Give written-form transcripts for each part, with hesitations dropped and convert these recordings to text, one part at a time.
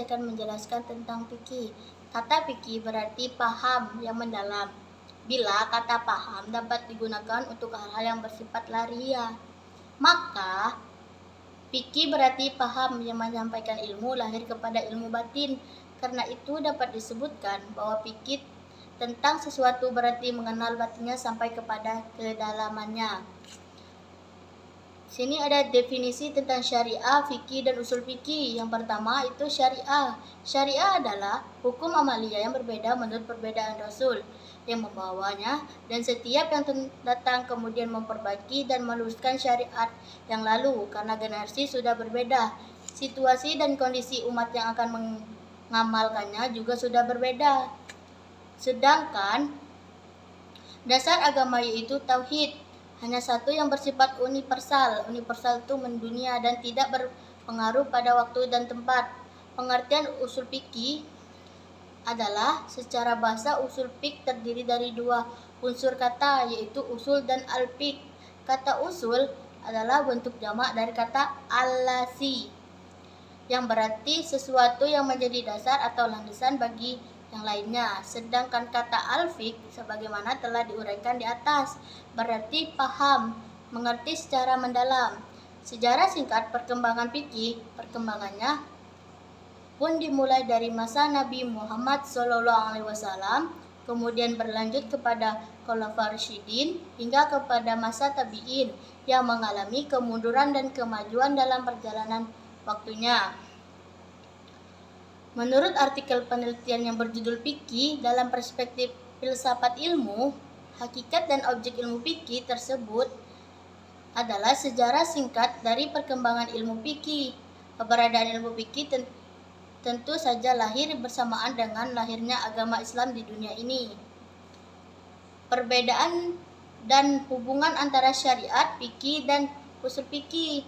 saya akan menjelaskan tentang fikih. Kata fikih berarti paham yang mendalam. Bila kata paham dapat digunakan untuk hal-hal yang bersifat lahiriah, maka fikih berarti paham yang menyampaikan ilmu lahir kepada ilmu batin. Karena itu dapat disebutkan bahwa fikih tentang sesuatu berarti mengenal batinnya sampai kepada kedalamannya. Sini ada definisi tentang syariah, fikih, dan usul fikih. Yang pertama itu syariah. Syariah adalah hukum amaliyah yang berbeda menurut perbedaan Rasul yang membawanya, dan setiap yang datang kemudian memperbaiki dan meluruskan syariat yang lalu karena generasi sudah berbeda. Situasi dan kondisi umat yang akan mengamalkannya juga sudah berbeda. Sedangkan dasar agama yaitu tauhid, hanya satu yang bersifat universal. Universal itu mendunia dan tidak berpengaruh pada waktu dan tempat. Pengertian usul fikih adalah secara bahasa usul fik terdiri dari dua unsur kata, yaitu usul dan al-fik. Kata usul adalah bentuk jamak dari kata al-lasi, yang berarti sesuatu yang menjadi dasar atau landasan bagi yang lainnya. Sedangkan kata al-fik sebagaimana telah diuraikan di atas berarti paham, mengerti secara mendalam. Sejarah singkat perkembangan fikih, perkembangannya pun dimulai dari masa Nabi Muhammad SAW, kemudian berlanjut kepada Khulafaur Rasyidin hingga kepada masa tabi'in yang mengalami kemunduran dan kemajuan dalam perjalanan waktunya. Menurut artikel penelitian yang berjudul Fikih dalam perspektif filsafat ilmu, hakikat dan objek ilmu fikih tersebut adalah sejarah singkat dari perkembangan ilmu fikih. Keberadaan ilmu fikih tentu saja lahir bersamaan dengan lahirnya agama Islam di dunia ini. Perbedaan dan hubungan antara syariat, fikih, dan usul fikih.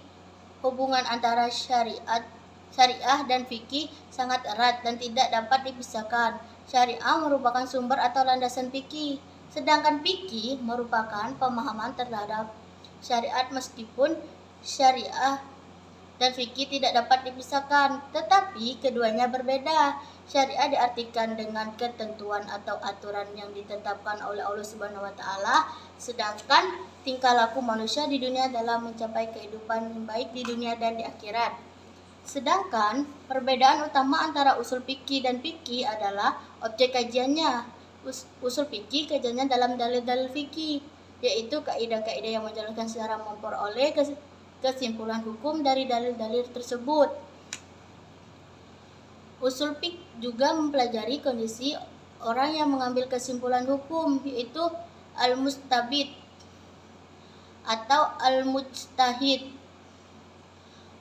Hubungan antara syariah dan fikih sangat erat dan tidak dapat dipisahkan. Syariah merupakan sumber atau landasan fikih, sedangkan fikih merupakan pemahaman terhadap syariat. Meskipun syariah dan fikih tidak dapat dipisahkan, tetapi keduanya berbeda. Syariah diartikan dengan ketentuan atau aturan yang ditetapkan oleh Allah Subhanahu wa taala, sedangkan tingkah laku manusia di dunia dalam mencapai kehidupan yang baik di dunia dan di akhirat. Sedangkan perbedaan utama antara usul fikih dan fikih adalah objek kajiannya. Usul fikih kajiannya dalam dalil-dalil fikih, yaitu kaidah-kaidah yang menjelaskan secara memperoleh kesimpulan hukum dari dalil-dalil tersebut. Usul fikih juga mempelajari kondisi orang yang mengambil kesimpulan hukum, yaitu al-mustabid atau al-mujtahid.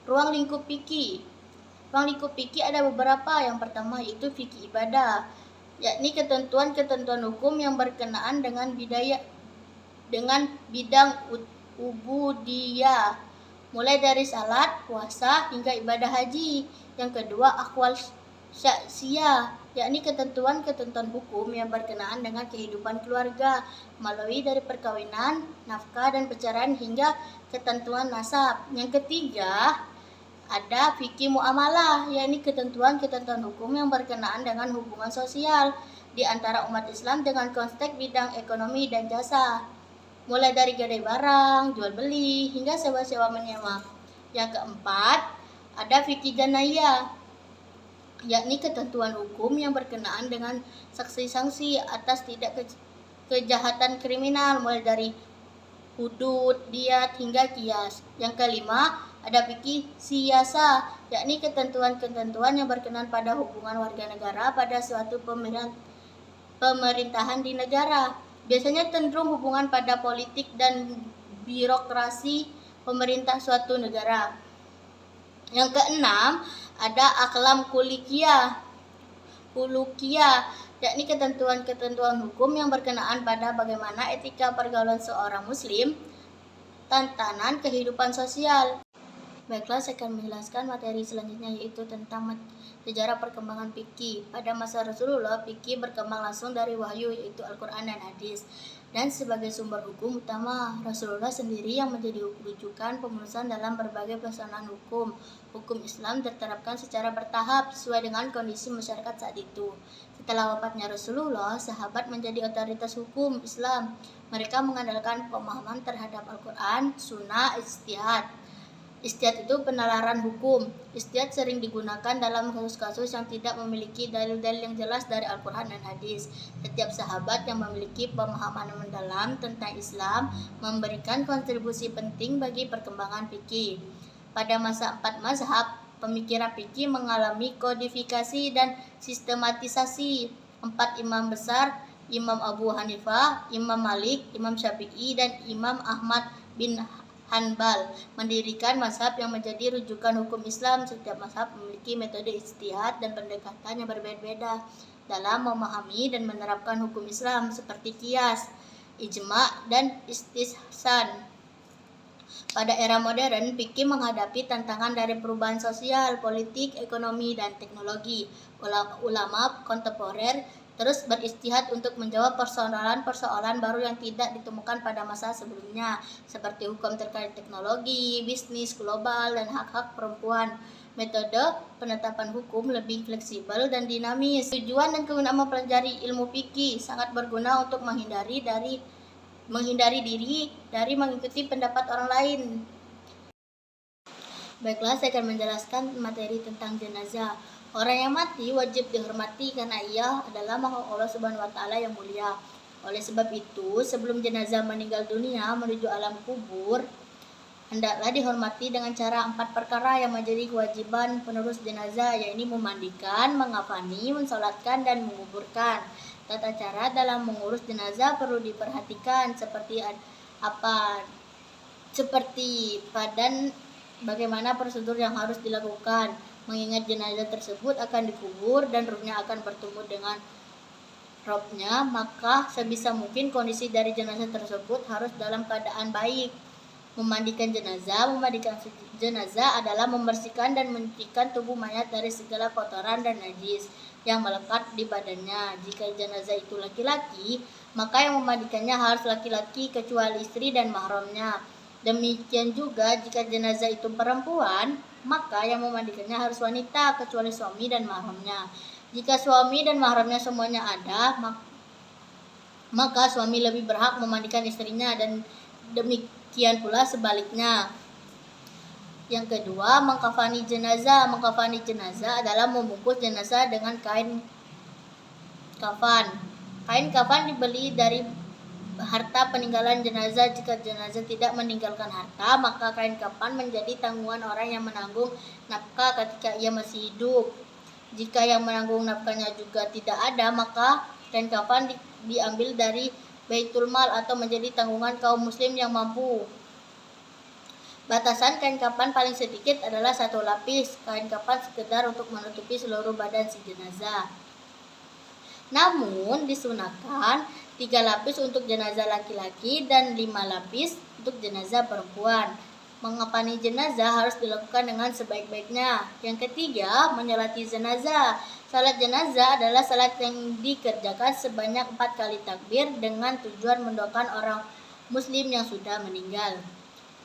Ruang lingkup fikih. Ruang lingkup fikih ada beberapa. Yang pertama yaitu fikih ibadah, yakni ketentuan-ketentuan hukum yang berkenaan dengan bidang ubudiyah, mulai dari salat, puasa, hingga ibadah haji. Yang kedua akwal syaksiyah, yakni ketentuan-ketentuan hukum yang berkenaan dengan kehidupan keluarga, melalui dari perkawinan, nafkah, dan perceraian hingga ketentuan nasab. Yang ketiga ada fikih muamalah, yakni ketentuan-ketentuan hukum yang berkenaan dengan hubungan sosial di antara umat Islam dengan konteks bidang ekonomi dan jasa, mulai dari gadai barang, jual beli, hingga sewa-sewa menyewa. Yang keempat ada fikih janayah, yakni ketentuan hukum yang berkenaan dengan sanksi-sanksi atas tidak kejahatan kriminal, mulai dari hudud, diat, hingga qiyas. Yang kelima ada fikih siyasa, yakni ketentuan-ketentuan yang berkenaan pada hubungan warga negara pada suatu pemerintahan di negara. Biasanya cenderung hubungan pada politik dan birokrasi pemerintah suatu negara. Yang keenam ada aklam kulukiyah, yakni ketentuan-ketentuan hukum yang berkenaan pada bagaimana etika pergaulan seorang muslim, tatanan kehidupan sosial. Baiklah, saya akan menjelaskan materi selanjutnya, yaitu tentang sejarah perkembangan fikih. Pada masa Rasulullah, fikih berkembang langsung dari wahyu, yaitu Al-Quran dan hadis. Dan sebagai sumber hukum utama, Rasulullah sendiri yang menjadi rujukan pemenusan dalam berbagai pelaksanaan hukum. Hukum Islam diterapkan secara bertahap sesuai dengan kondisi masyarakat saat itu. Setelah wafatnya Rasulullah, sahabat menjadi otoritas hukum Islam. Mereka mengandalkan pemahaman terhadap Al-Quran, Sunnah, ijtihad. Ijtihad itu penalaran hukum. Ijtihad sering digunakan dalam kasus-kasus yang tidak memiliki dalil-dalil yang jelas dari Al-Quran dan hadis. Setiap sahabat yang memiliki pemahaman mendalam tentang Islam memberikan kontribusi penting bagi perkembangan fikih. Pada masa 4 mazhab, pemikiran fikih mengalami kodifikasi dan sistematisasi. 4 imam besar, Imam Abu Hanifah, Imam Malik, Imam Syafi'i, dan Imam Ahmad bin Hanbal mendirikan mazhab yang menjadi rujukan hukum Islam. Setiap mazhab memiliki metode ijtihad dan pendekatan yang berbeda-beda dalam memahami dan menerapkan hukum Islam, seperti qiyas, ijma', dan istihsan. Pada era modern, fikih menghadapi tantangan dari perubahan sosial, politik, ekonomi, dan teknologi. Ulama kontemporer terus beristihad untuk menjawab persoalan-persoalan baru yang tidak ditemukan pada masa sebelumnya, seperti hukum terkait teknologi, bisnis global, dan hak-hak perempuan. Metode penetapan hukum lebih fleksibel dan dinamis. Tujuan dan kegunaan mempelajari ilmu fikih sangat berguna untuk menghindari diri dari mengikuti pendapat orang lain. Baiklah, saya akan menjelaskan materi tentang jenazah. Orang yang mati wajib dihormati karena ia adalah makhluk Allah Subhanahu wa taala yang mulia. Oleh sebab itu, sebelum jenazah meninggal dunia menuju alam kubur, hendaklah dihormati dengan cara 4 perkara yang menjadi kewajiban penerus jenazah, yaitu memandikan, mengafani, mensolatkan, dan menguburkan. Tata cara dalam mengurus jenazah perlu diperhatikan seperti bagaimana prosedur yang harus dilakukan, mengingat jenazah tersebut akan dikubur dan ruhnya akan bertemu dengan robnya, maka sebisa mungkin kondisi dari jenazah tersebut harus dalam keadaan baik. Memandikan jenazah adalah membersihkan dan mencucikan tubuh mayat dari segala kotoran dan najis yang melekat di badannya. Jika jenazah itu laki-laki, maka yang memandikannya harus laki-laki kecuali istri dan mahramnya. Demikian juga jika jenazah itu perempuan, maka yang memandikannya harus wanita kecuali suami dan mahramnya. Jika suami dan mahramnya semuanya ada, maka suami lebih berhak memandikan istrinya, dan demikian pula sebaliknya. Yang kedua, mengkafani jenazah. Mengkafani jenazah adalah membungkus jenazah dengan kain kafan. Kain kafan dibeli dari harta peninggalan jenazah. Jika jenazah tidak meninggalkan harta, maka kain kafan menjadi tanggungan orang yang menanggung nafkah ketika ia masih hidup. Jika yang menanggung nafkahnya juga tidak ada, maka kain kafan diambil dari Baitul Mal atau menjadi tanggungan kaum muslim yang mampu. Batasan kain kafan paling sedikit adalah 1 lapis. Kain kafan sekedar untuk menutupi seluruh badan si jenazah. Namun disunahkan 3 lapis untuk jenazah laki-laki dan 5 lapis untuk jenazah perempuan. Mengafani jenazah harus dilakukan dengan sebaik-baiknya. Yang ketiga, menyolati jenazah. Salat jenazah adalah salat yang dikerjakan sebanyak 4 kali takbir dengan tujuan mendoakan orang muslim yang sudah meninggal.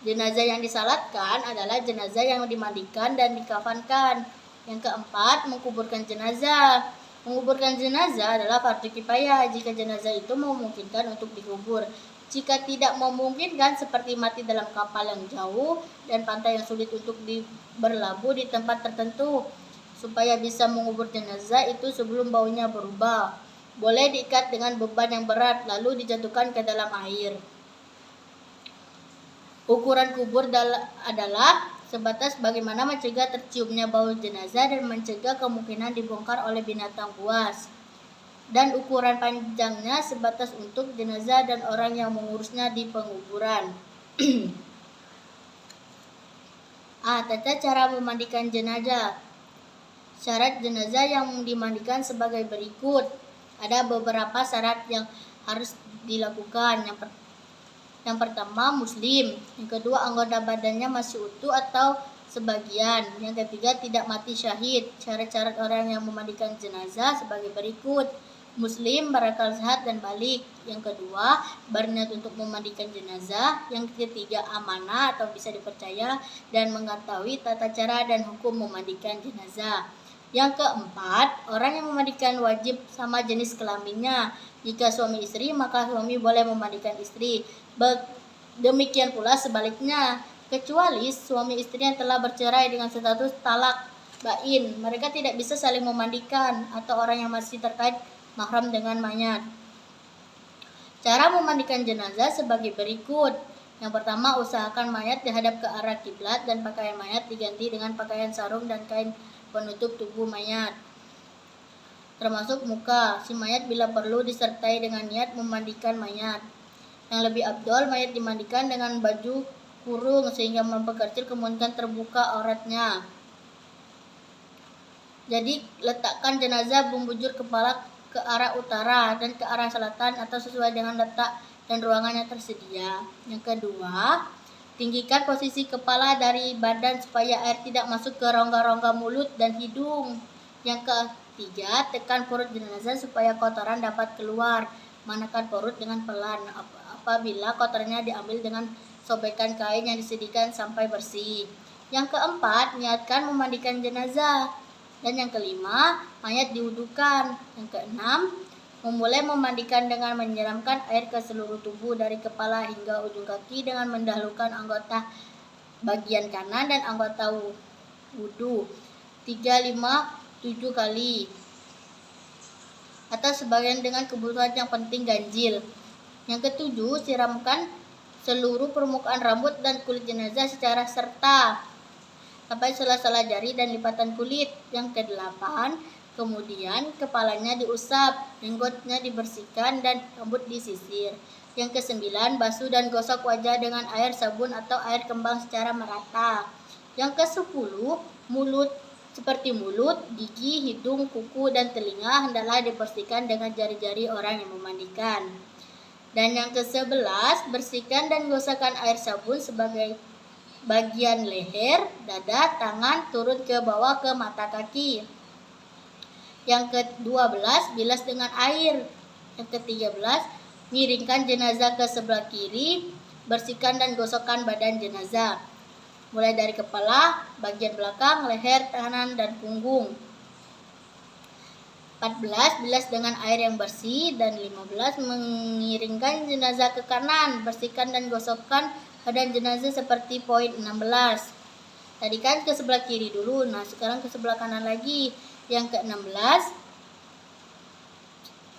Jenazah yang disalatkan adalah jenazah yang dimandikan dan dikafankan. Yang keempat, mengkuburkan jenazah. Menguburkan jenazah adalah fardu kifayah jika jenazah itu memungkinkan untuk dikubur. Jika tidak memungkinkan, seperti mati dalam kapal yang jauh dan pantai yang sulit untuk berlabuh di tempat tertentu, supaya bisa mengubur jenazah itu sebelum baunya berubah, boleh diikat dengan beban yang berat lalu dijatuhkan ke dalam air. Ukuran kubur adalah sebatas bagaimana mencegah terciumnya bau jenazah dan mencegah kemungkinan dibongkar oleh binatang buas. Dan ukuran panjangnya sebatas untuk jenazah dan orang yang mengurusnya di penguburan. Tata cara memandikan jenazah. Syarat jenazah yang dimandikan sebagai berikut. Ada beberapa syarat yang harus dilakukan. Yang pertama, muslim. Yang kedua, anggota badannya masih utuh atau sebagian. Yang ketiga, tidak mati syahid. Syarat-syarat orang yang memandikan jenazah sebagai berikut: Muslim, berakal sehat dan balik. Yang kedua, berniat untuk memandikan jenazah. Yang ketiga, amanah atau bisa dipercaya dan mengetahui tata cara dan hukum memandikan jenazah. Yang keempat, orang yang memandikan wajib sama jenis kelaminnya. Jika suami istri, maka suami boleh memandikan istri. Demikian pula sebaliknya, kecuali suami istri yang telah bercerai dengan status talak bain, mereka tidak bisa saling memandikan, atau orang yang masih terkait mahram dengan mayat. Cara memandikan jenazah sebagai berikut. Yang pertama, usahakan mayat dihadap ke arah kiblat dan pakaian mayat diganti dengan pakaian sarung dan kain penutup tubuh mayat, termasuk muka si mayat bila perlu, disertai dengan niat memandikan mayat. Yang lebih afdol, mayat dimandikan dengan baju kurung sehingga memperkecil kemungkinan terbuka auratnya. Jadi letakkan jenazah membujur kepala ke arah utara dan ke arah selatan atau sesuai dengan letak dan ruangan yang tersedia. Yang kedua, tinggikan posisi kepala dari badan supaya air tidak masuk ke rongga-rongga mulut dan hidung. Yang ketiga, tekan perut jenazah supaya kotoran dapat keluar. Manakan perut dengan pelan. Apabila kotorannya diambil dengan sobekan kain yang disediakan sampai bersih. Yang keempat, niatkan memandikan jenazah. Dan yang kelima, mayat diwudukan. Yang keenam, memulai memandikan dengan menyiramkan air ke seluruh tubuh dari kepala hingga ujung kaki dengan mendahulukan anggota bagian kanan dan anggota wudu 3, 5, 7 kali. Atau sebagian dengan kebutuhan yang penting ganjil. Yang ketujuh, siramkan seluruh permukaan rambut dan kulit jenazah secara serta sampai sela-sela jari dan lipatan kulit. Yang kedelapan, kemudian kepalanya diusap, jenggotnya dibersihkan dan rambut disisir. Yang kesembilan, basuh dan gosok wajah dengan air sabun atau air kembang secara merata. Yang kesepuluh, seperti mulut, gigi, hidung, kuku, dan telinga hendaklah dibersihkan dengan jari-jari orang yang memandikan. Dan yang ke-11, bersihkan dan gosokkan air sabun sebagai bagian leher, dada, tangan, turun ke bawah ke mata kaki. Yang ke-12, bilas dengan air. Yang ke-13, miringkan jenazah ke sebelah kiri, bersihkan dan gosokkan badan jenazah, mulai dari kepala, bagian belakang, leher, kanan, dan punggung. 14, bilas dengan air yang bersih. Dan 15, mengiringkan jenazah ke kanan, bersihkan dan gosokkan badan jenazah seperti poin 16. Tadi kan ke sebelah kiri dulu, nah sekarang ke sebelah kanan lagi. Yang ke-16,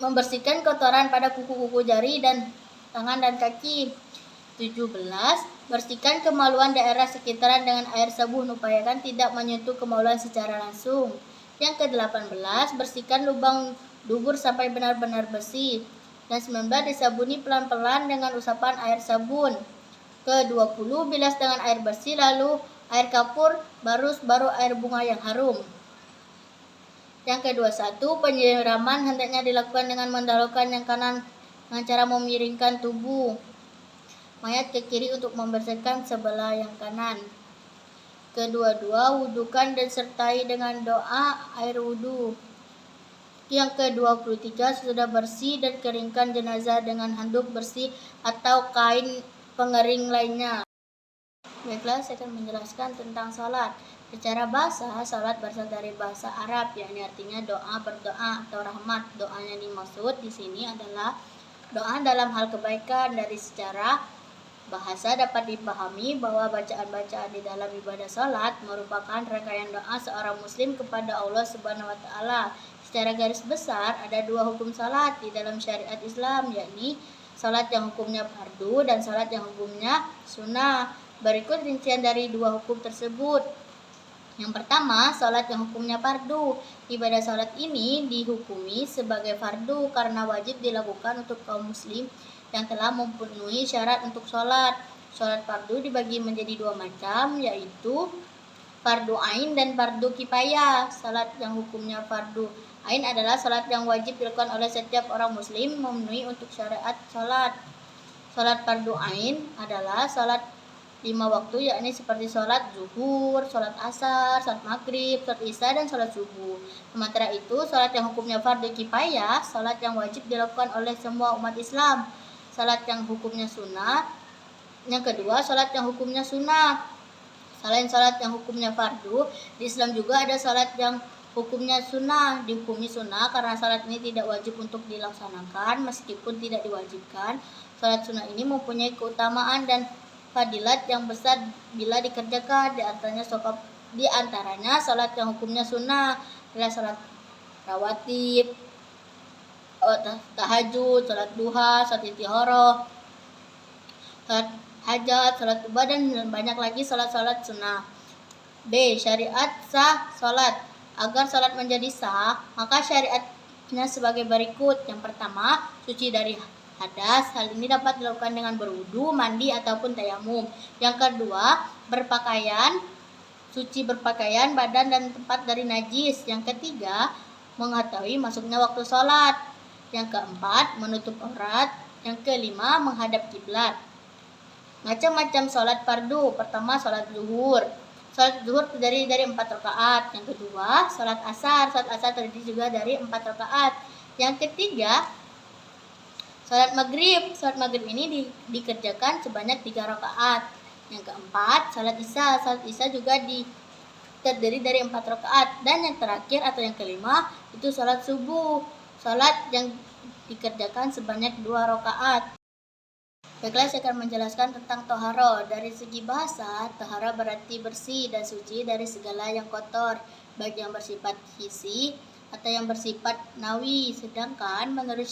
membersihkan kotoran pada kuku-kuku jari dan tangan dan kaki. 17, bersihkan kemaluan daerah sekitaran dengan air sabun, upayakan tidak menyentuh kemaluan secara langsung. Yang ke-18, bersihkan lubang dubur sampai benar-benar bersih. Dan 19, disabuni pelan-pelan dengan usapan air sabun. Ke-20, bilas dengan air bersih, lalu air kapur, baru air bunga yang harum. Yang ke-21, penyiraman hendaknya dilakukan dengan mendahulukan yang kanan dengan cara memiringkan tubuh mayat ke kiri untuk membersihkan sebelah yang kanan. Ke-22, wudukan dan sertai dengan doa air wudu. Yang ke-23, sudah bersih dan keringkan jenazah dengan handuk bersih atau kain pengering lainnya. Baiklah, saya akan menjelaskan tentang salat. Secara bahasa, salat berasal dari bahasa Arab, yakni artinya doa, berdoa atau rahmat. Doa yang dimaksud di sini adalah doa dalam hal kebaikan. Dari secara bahasa dapat dipahami bahwa bacaan-bacaan di dalam ibadah salat merupakan rangkaian doa seorang muslim kepada Allah Subhanahu wa taala. Secara garis besar ada dua hukum salat di dalam syariat Islam, yakni salat yang hukumnya fardu dan salat yang hukumnya sunnah. Berikut rincian dari dua hukum tersebut. Yang pertama, salat yang hukumnya fardu. Ibadah salat ini dihukumi sebagai fardu karena wajib dilakukan untuk kaum muslim yang telah memenuhi syarat untuk salat. Salat fardu dibagi menjadi dua macam, yaitu fardu ain dan fardu kifayah. Salat yang hukumnya fardu ain adalah salat yang wajib dilakukan oleh setiap orang muslim memenuhi untuk syariat salat. Salat fardu ain adalah salat 5 waktu, yakni seperti sholat zuhur, sholat asar, sholat maghrib, sholat isya, dan sholat subuh. Sementara itu, sholat yang hukumnya fardu kifayah, sholat yang wajib dilakukan oleh semua umat Islam. Sholat yang hukumnya sunnah. Yang kedua, sholat yang hukumnya sunnah. Selain sholat yang hukumnya fardu, di Islam juga ada sholat yang hukumnya sunnah. Dihukumi sunnah karena sholat ini tidak wajib untuk dilaksanakan meskipun tidak diwajibkan. Sholat sunnah ini mempunyai keutamaan dan fadilat yang besar bila dikerjakan. Di antaranya sholat yang hukumnya sunnah adalah sholat rawatib, tahajud, sholat duha, sholat istihoroh, sholat hajat, sholat ibadah, dan banyak lagi sholat-sholat sunnah. B. Syariat sah sholat. Agar sholat menjadi sah, maka syariatnya sebagai berikut. Yang pertama, suci dari hadas. Hal ini dapat dilakukan dengan berwudu, mandi, ataupun tayamum. Yang kedua, suci berpakaian, badan dan tempat dari najis. Yang ketiga, mengetahui masuknya waktu sholat. Yang keempat, menutup aurat. Yang kelima, menghadap kiblat. Macam-macam sholat fardu. Pertama, sholat zuhur. Sholat zuhur terdiri dari 4 rakaat. Yang kedua, sholat asar. Sholat asar terdiri juga dari 4 rakaat. Yang ketiga, sholat maghrib. Sholat maghrib ini dikerjakan sebanyak 3 rakaat. Yang keempat, sholat isya. Sholat isya juga terdiri dari 4 rakaat. Dan yang terakhir atau yang kelima, itu sholat subuh. Sholat yang dikerjakan sebanyak 2 rakaat. Baiklah, saya akan menjelaskan tentang toharo. Dari segi bahasa, toharo berarti bersih dan suci dari segala yang kotor, baik yang bersifat hisi atau yang bersifat nawi. Sedangkan menurut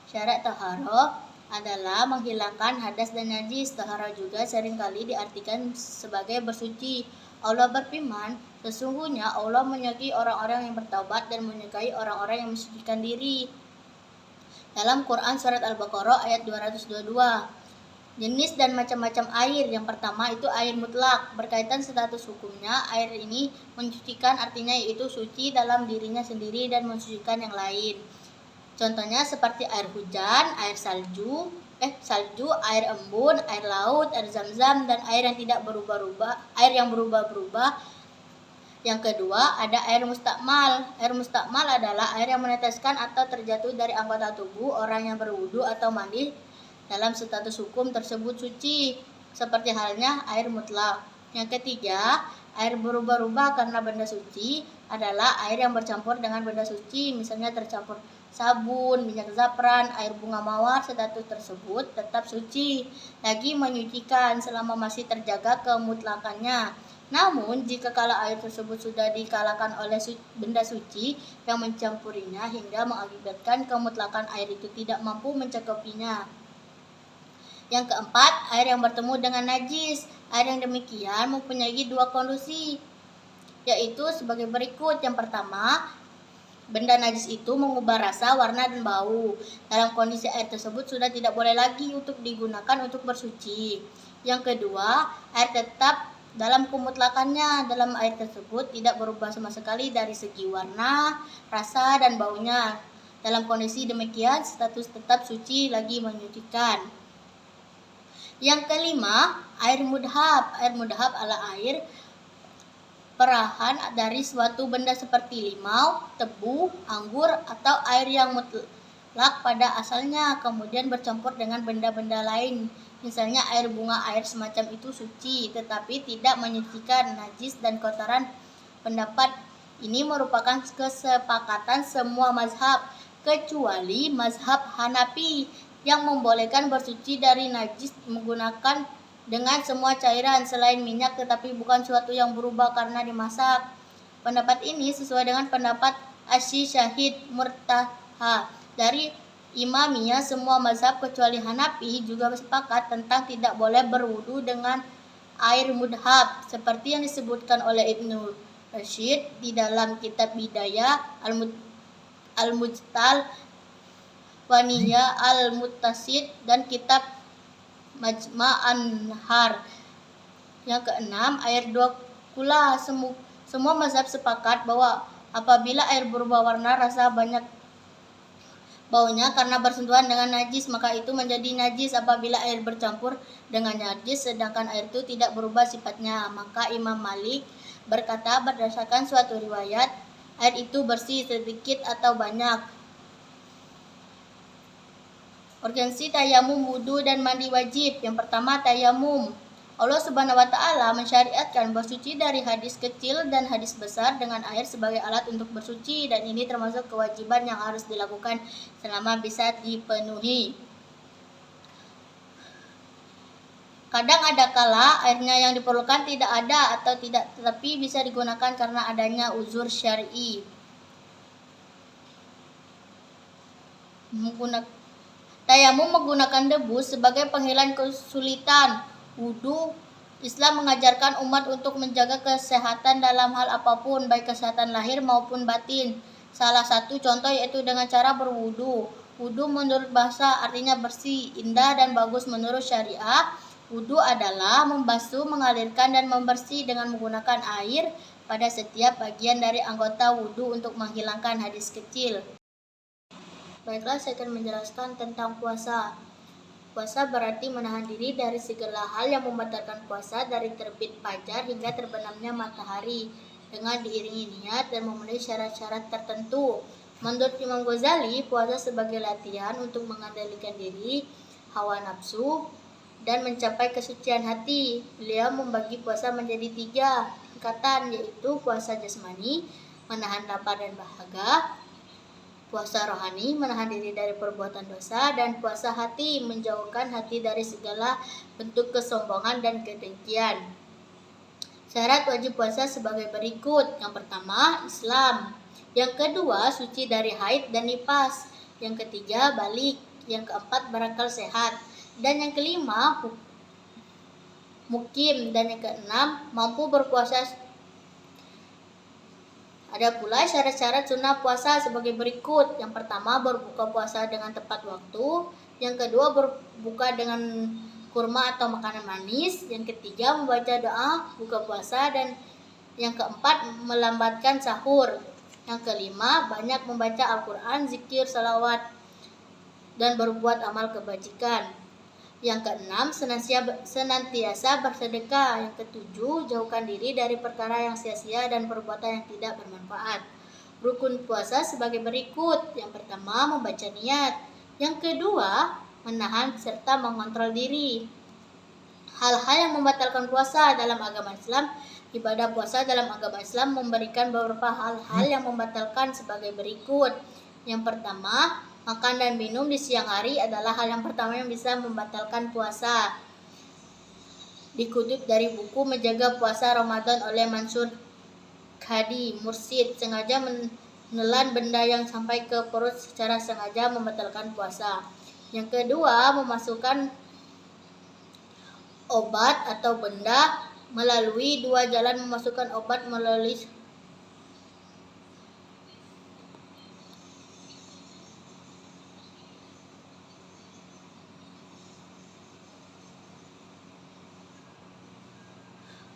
syarat toharo adalah menghilangkan hadas dan najis. Toharo juga seringkali diartikan sebagai bersuci. Allah berfirman, sesungguhnya Allah menyukai orang-orang yang bertaubat dan menyukai orang-orang yang mensucikan diri. Dalam Quran surat Al-Baqarah ayat 222. Jenis dan macam-macam air. Yang pertama itu air mutlak. Berkaitan status hukumnya, air ini mensucikan, artinya yaitu suci dalam dirinya sendiri dan mensucikan yang lain. Contohnya seperti air hujan, air salju, air embun, air laut, air zam-zam, dan air yang tidak berubah-ubah, air yang berubah-ubah. Yang kedua, ada air mustakmal. Air mustakmal adalah air yang meneteskan atau terjatuh dari anggota tubuh orang yang berwudu atau mandi dalam status hukum tersebut suci, seperti halnya air mutlak. Yang ketiga, air berubah-ubah karena benda suci adalah air yang bercampur dengan benda suci, misalnya tercampur sabun, minyak zafran, air bunga mawar. Status tersebut tetap suci, lagi menyucikan selama masih terjaga kemutlakannya. Namun, jika kala air tersebut sudah dikalahkan oleh benda suci yang mencampurinya hingga mengakibatkan kemutlakan air itu tidak mampu mencakupinya. Yang keempat, air yang bertemu dengan najis. Air yang demikian mempunyai 2 kondisi, yaitu sebagai berikut. Yang pertama, benda najis itu mengubah rasa, warna, dan bau. Dalam kondisi air tersebut sudah tidak boleh lagi untuk digunakan untuk bersuci. Yang kedua, air tetap dalam kemutlakannya. Dalam air tersebut tidak berubah sama sekali dari segi warna, rasa, dan baunya. Dalam kondisi demikian, status tetap suci lagi menyucikan. Yang kelima, air mudhab. Air mudhab adalah air perahan dari suatu benda seperti limau, tebu, anggur, atau air yang mutlak pada asalnya kemudian bercampur dengan benda-benda lain. Misalnya air bunga. Air semacam itu suci tetapi tidak menyucikan najis dan kotoran. Pendapat ini merupakan kesepakatan semua mazhab kecuali mazhab Hanafi yang membolehkan bersuci dari najis menggunakan dengan semua cairan selain minyak, tetapi bukan suatu yang berubah karena dimasak. Pendapat ini sesuai dengan pendapat Asy-Syahid Murtaha. Dari Imamiyah, semua mazhab kecuali Hanafi juga sepakat tentang tidak boleh berwudu dengan air mudhab, seperti yang disebutkan oleh Ibnu Rashid di dalam kitab Bidayah Al-Mujtal Waniyah Al-Muttasid dan kitab Majma'an Nahar. Yang keenam, air 2 kula. Semua mazhab sepakat bahwa apabila air berubah warna, rasa, banyak baunya karena bersentuhan dengan najis, maka itu menjadi najis apabila air bercampur dengan najis sedangkan air itu tidak berubah sifatnya. Maka Imam Malik berkata berdasarkan suatu riwayat, air itu bersih sedikit atau banyak. Urgensi tayamum, wudu dan mandi wajib. Yang pertama, tayamum. Allah Subhanahu wa taala mensyariatkan bersuci dari hadis kecil dan hadis besar dengan air sebagai alat untuk bersuci, dan ini termasuk kewajiban yang harus dilakukan selama bisa dipenuhi. Kadang ada kala airnya yang diperlukan tidak ada atau tidak, tetapi bisa digunakan karena adanya uzur syar'i. Tayamum menggunakan debu sebagai penghilang kesulitan. Wudu, Islam mengajarkan umat untuk menjaga kesehatan dalam hal apapun, baik kesehatan lahir maupun batin. Salah satu contoh yaitu dengan cara berwudu. Wudu menurut bahasa artinya bersih, indah, dan bagus. Menurut syariah, wudu adalah membasuh, mengalirkan, dan membersih dengan menggunakan air pada setiap bagian dari anggota wudu untuk menghilangkan hadis kecil. Baiklah, saya akan menjelaskan tentang puasa. Puasa berarti menahan diri dari segala hal yang membatalkan puasa, dari terbit fajar hingga terbenamnya matahari, dengan diiringi niat dan memenuhi syarat-syarat tertentu. Menurut Imam Ghazali, puasa sebagai latihan untuk mengendalikan diri, hawa nafsu, dan mencapai kesucian hati. Beliau membagi puasa menjadi 3 tingkatan, yaitu puasa jasmani, menahan lapar dan dahaga; puasa rohani, menahan diri dari perbuatan dosa; dan puasa hati, menjauhkan hati dari segala bentuk kesombongan dan kedengkian. Syarat wajib puasa sebagai berikut. Yang pertama, Islam. Yang kedua, suci dari haid dan nifas. Yang ketiga, balik. Yang keempat, berakal sehat. Dan yang kelima, mukim. Dan yang keenam, mampu berpuasa. Ada pula syarat-syarat sunnah puasa sebagai berikut. Yang pertama, berbuka puasa dengan tepat waktu. Yang kedua, berbuka dengan kurma atau makanan manis. Yang ketiga, membaca doa buka puasa. Dan yang keempat, melambatkan sahur. Yang kelima, banyak membaca Al-Quran, zikir, salawat, dan berbuat amal kebajikan. Yang keenam, senantiasa bersedekah. Yang ketujuh, jauhkan diri dari perkara yang sia-sia dan perbuatan yang tidak bermanfaat. Rukun puasa sebagai berikut. Yang pertama, membaca niat. Yang kedua, menahan serta mengontrol diri. Hal-hal yang membatalkan puasa dalam agama Islam. Ibadah puasa dalam agama Islam memberikan beberapa hal-hal yang membatalkan sebagai berikut. Yang pertama, makan dan minum di siang hari adalah hal yang pertama yang bisa membatalkan puasa. Dikutip dari buku Menjaga Puasa Ramadan oleh Mansur Khadi, mursyid, sengaja menelan benda yang sampai ke perut secara sengaja membatalkan puasa. Yang kedua, memasukkan obat atau benda melalui 2 jalan. Memasukkan obat melalui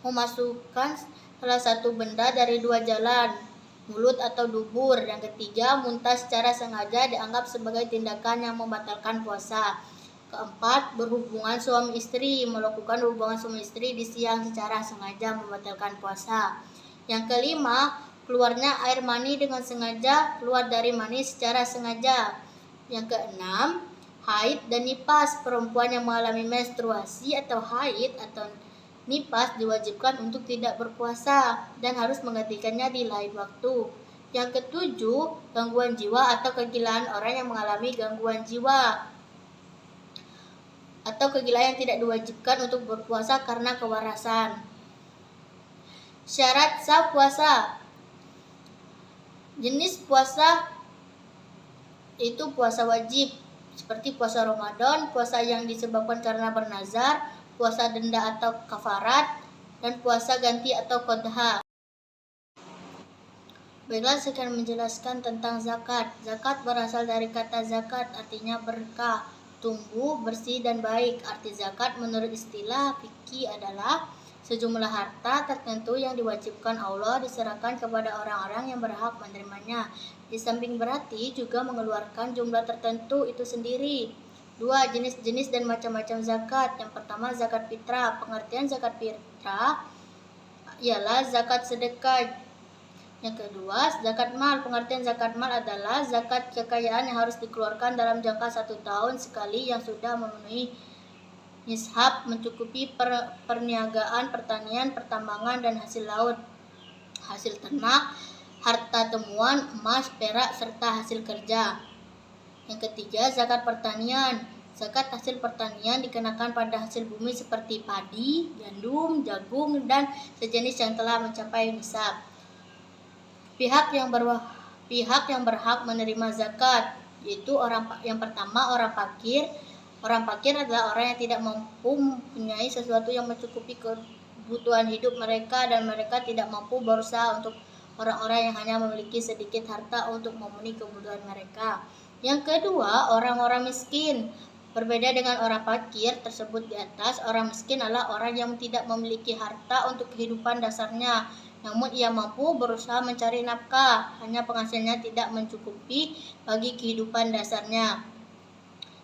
salah satu benda dari 2 jalan, mulut atau dubur. Yang ketiga, muntah secara sengaja dianggap sebagai tindakan yang membatalkan puasa. Keempat, berhubungan suami istri. Melakukan hubungan suami istri di siang secara sengaja membatalkan puasa. Yang kelima, keluarnya air mani dengan sengaja, keluar dari mani secara sengaja. Yang keenam, haid dan nifas. Perempuan yang mengalami menstruasi atau haid atau nifas diwajibkan untuk tidak berpuasa dan harus menggantikannya di lain waktu. Yang ketujuh, gangguan jiwa atau kegilaan. Orang yang mengalami gangguan jiwa atau kegilaan yang tidak diwajibkan untuk berpuasa karena kewarasan. Syarat sah puasa. Jenis puasa itu puasa wajib seperti puasa Ramadan, puasa yang disebabkan karena bernazar, puasa denda atau kafarat, dan puasa ganti atau qadha. Baiklah, saya akan menjelaskan tentang zakat. Zakat berasal dari kata zakat, artinya berkah, tumbuh, bersih, dan baik. Arti zakat menurut istilah fikih adalah sejumlah harta tertentu yang diwajibkan Allah diserahkan kepada orang-orang yang berhak menerimanya. Di samping berarti juga mengeluarkan jumlah tertentu itu sendiri. 2. Jenis-jenis dan macam-macam zakat. Yang pertama zakat fitrah. Pengertian zakat fitrah ialah zakat sedekah. Yang kedua, zakat mal. Pengertian zakat mal adalah zakat kekayaan yang harus dikeluarkan dalam jangka 1 tahun sekali yang sudah memenuhi nishab, mencukupi perniagaan, pertanian, pertambangan, dan hasil laut, hasil ternak, harta temuan, emas, perak, serta hasil kerja. Yang ketiga, zakat pertanian. Zakat hasil pertanian dikenakan pada hasil bumi seperti padi, gandum, jagung, dan sejenis yang telah mencapai nisab. Pihak yang berhak menerima zakat yaitu yang pertama orang fakir. Orang fakir adalah orang yang tidak mampu mempunyai sesuatu yang mencukupi kebutuhan hidup mereka dan mereka tidak mampu berusaha untuk orang-orang yang hanya memiliki sedikit harta untuk memenuhi kebutuhan mereka. Yang kedua, orang-orang miskin. Berbeda dengan orang fakir tersebut di atas, orang miskin adalah orang yang tidak memiliki harta untuk kehidupan dasarnya, namun ia mampu berusaha mencari nafkah, hanya penghasilannya tidak mencukupi bagi kehidupan dasarnya.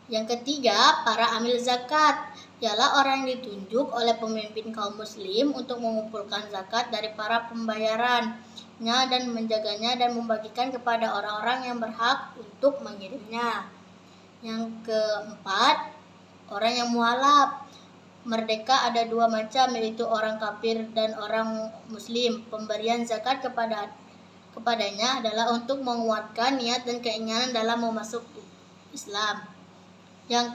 Yang ketiga, para amil zakat ialah orang yang ditunjuk oleh pemimpin kaum muslim untuk mengumpulkan zakat dari para pembayarannya dan menjaganya dan membagikan kepada orang-orang yang berhak untuk mengirimnya. Yang keempat, orang yang mualaf. Merdeka ada 2 macam, yaitu orang kafir dan orang muslim. Pemberian zakat kepadanya adalah untuk menguatkan niat dan keinginan dalam memasuk Islam. Yang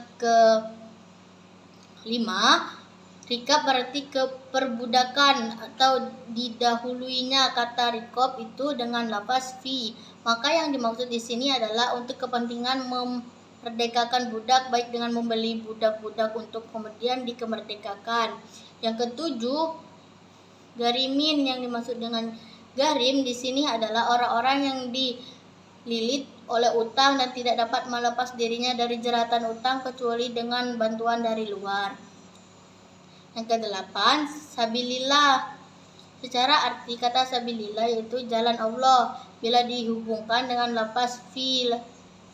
kelima, rikab berarti keperbudakan atau didahuluinya kata rikab itu dengan lafaz fi. Maka yang dimaksud di sini adalah untuk kepentingan memerdekakan budak, baik dengan membeli budak-budak untuk kemudian dikemerdekakan. Yang ketujuh, garimin. Yang dimaksud dengan garim di sini adalah orang-orang yang dililit oleh utang dan tidak dapat melepas dirinya dari jeratan utang kecuali dengan bantuan dari luar. Yang kedelapan, sabilillah. Secara arti kata sabilillah yaitu jalan Allah. Bila dihubungkan dengan lafaz fi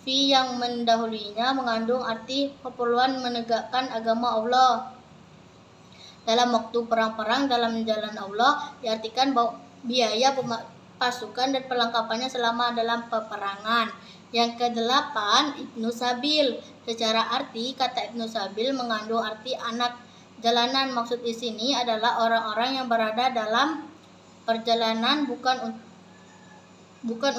yang mendahulunya mengandung arti keperluan menegakkan agama Allah. Dalam waktu perang-perang dalam jalan Allah diartikan bahwa biaya pasukan dan perlengkapannya selama dalam peperangan. Yang kedelapan, Ibnu Sabil. Secara arti kata Ibnu Sabil mengandung arti anak jalanan. Maksud di sini adalah orang-orang yang berada dalam perjalanan bukan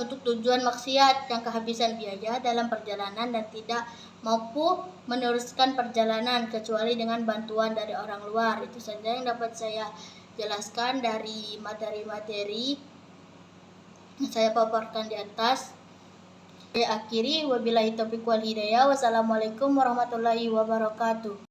untuk tujuan maksiat, yang kehabisan biaya dalam perjalanan dan tidak mampu meneruskan perjalanan kecuali dengan bantuan dari orang luar. Itu saja yang dapat saya jelaskan dari materi-materi yang saya paparkan di atas. Saya akhiri, wabillahi taufiq wal hidayah. Wassalamualaikum warahmatullahi wabarakatuh.